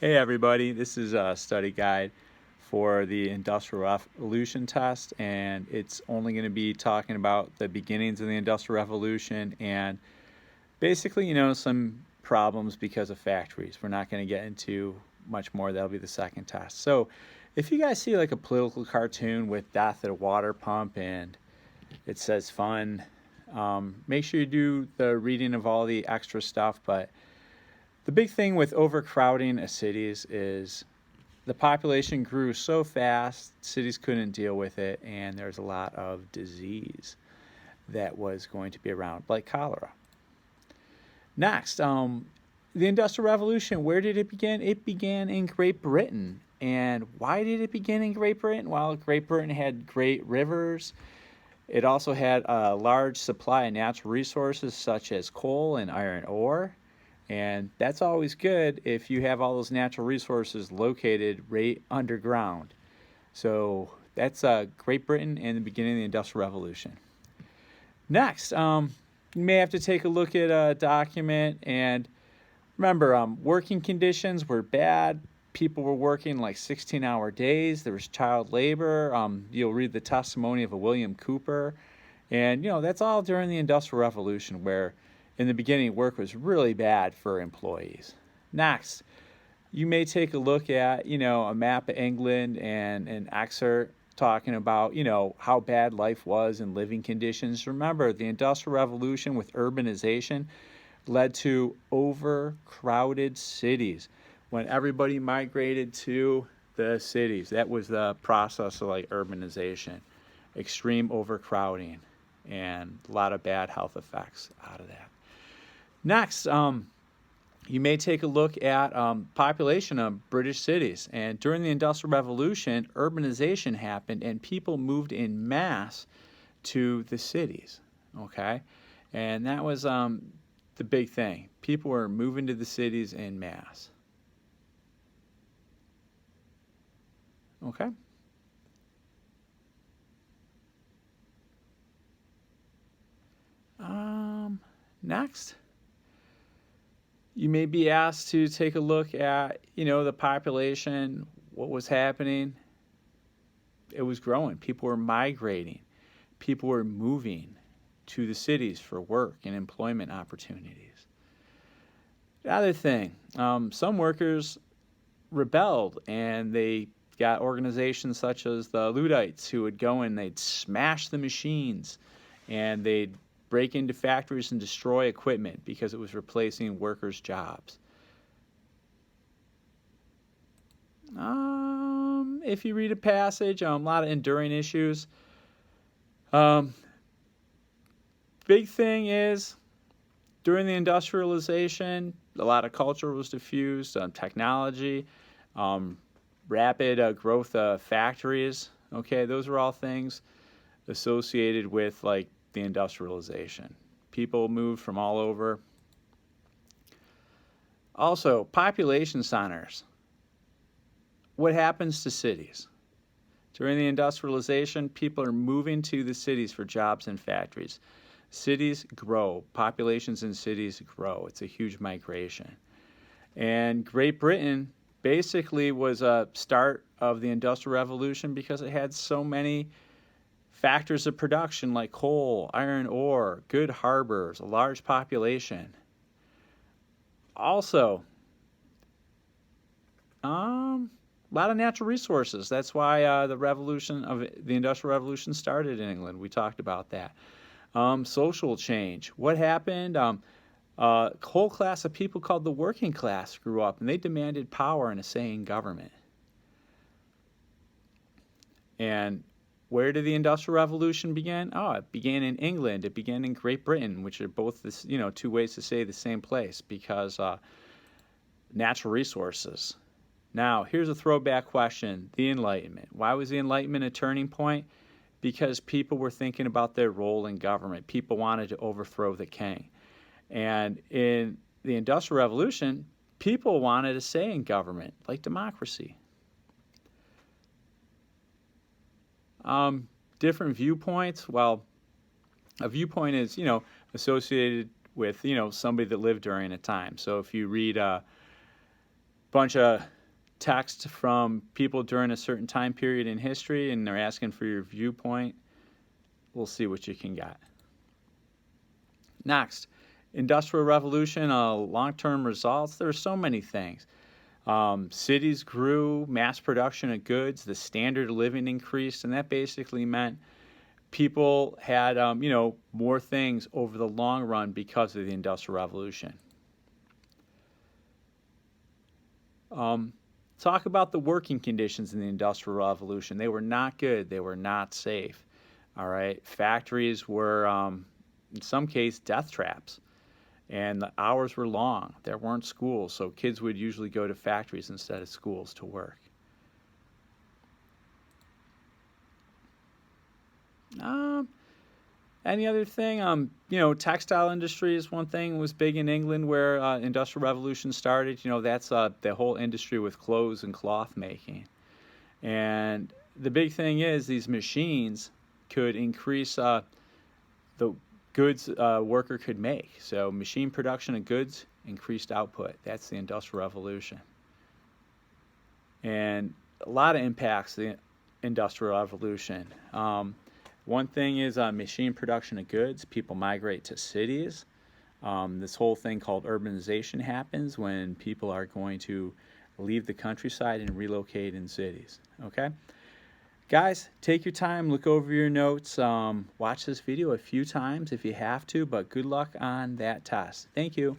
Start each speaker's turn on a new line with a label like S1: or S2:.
S1: Hey everybody, this is a study guide for the Industrial Revolution test, and it's only going to be talking about the beginnings of the Industrial Revolution and basically, some problems because of factories. We're not going to get into much more. That'll be the second test. So if you guys see like a political cartoon with death at a water pump and it says fun, make sure you do the reading of all the extra stuff, but the big thing with overcrowding of cities is the population grew so fast, cities couldn't deal with it, and there's a lot of disease that was going to be around, like cholera. Next, the Industrial Revolution, where did it begin? It began in Great Britain. And why did it begin in Great Britain? Well, Great Britain had great rivers. It also had a large supply of natural resources such as coal and iron ore. And that's always good if you have all those natural resources located right underground. So that's Great Britain and the beginning of the Industrial Revolution. Next, you may have to take a look at a document and remember, working conditions were bad. People were working like 16-hour days. There was child labor. You'll read the testimony of a William Cooper. And, that's all during the Industrial Revolution where in the beginning, work was really bad for employees. Next, you may take a look at, a map of England and an excerpt talking about, how bad life was and living conditions. Remember, the Industrial Revolution with urbanization led to overcrowded cities. When everybody migrated to the cities, that was the process of like urbanization, extreme overcrowding, and a lot of bad health effects out of that. Next, you may take a look at population of British cities. And during the Industrial Revolution, urbanization happened and people moved in mass to the cities, okay? And that was the big thing. People were moving to the cities in mass. Okay? Next. You may be asked to take a look at, the population, what was happening. It was growing. People were migrating. People were moving to the cities for work and employment opportunities. The other thing, some workers rebelled and they got organizations such as the Luddites who would go and they'd smash the machines and they'd break into factories and destroy equipment because it was replacing workers' jobs. If you read a passage, a lot of enduring issues. Big thing is, during the industrialization, a lot of culture was diffused, technology, rapid growth of factories. Okay, those were all things associated with like the industrialization. People moved from all over. Also, population centers. What happens to cities? During the industrialization, people are moving to the cities for jobs and factories. Cities grow. Populations in cities grow. It's a huge migration. And Great Britain basically was a start of the Industrial Revolution because it had so many factors of production like coal, iron ore, good harbors, a large population. Also, a lot of natural resources. That's why the Industrial Revolution started in England. We talked about that. Social change. What happened? A whole class of people called the working class grew up, and they demanded power and a say in government. And where did the Industrial Revolution begin? Oh, it began in England. It began in Great Britain, which are both this, two ways to say the same place because natural resources. Now, here's a throwback question: the Enlightenment. Why was the Enlightenment a turning point? Because people were thinking about their role in government. People wanted to overthrow the king. And in the Industrial Revolution, people wanted a say in government, like democracy. Different viewpoints. Well, a viewpoint is, associated with, somebody that lived during a time. So if you read bunch of text from people during a certain time period in history, and they're asking for your viewpoint. We'll see what you can get. Next, Industrial Revolution, long-term results. There are so many things. Cities grew, mass production of goods, the standard of living increased, and that basically meant people had, more things over the long run because of the Industrial Revolution. Talk about the working conditions in the Industrial Revolution. They were not good. They were not safe. All right. Factories were, in some cases, death traps. And the hours were long. There weren't schools, so kids would usually go to factories instead of schools to work. Any other thing? Textile industries, one thing was big in England where Industrial Revolution started. That's the whole industry with clothes and cloth making. And the big thing is these machines could increase the goods a worker could make. So machine production of goods, increased output. That's the Industrial Revolution. And a lot of impacts the Industrial Revolution. One thing is machine production of goods. People migrate to cities. This whole thing called urbanization happens when people are going to leave the countryside and relocate in cities. Okay? Guys, take your time, look over your notes, watch this video a few times if you have to, but good luck on that test. Thank you.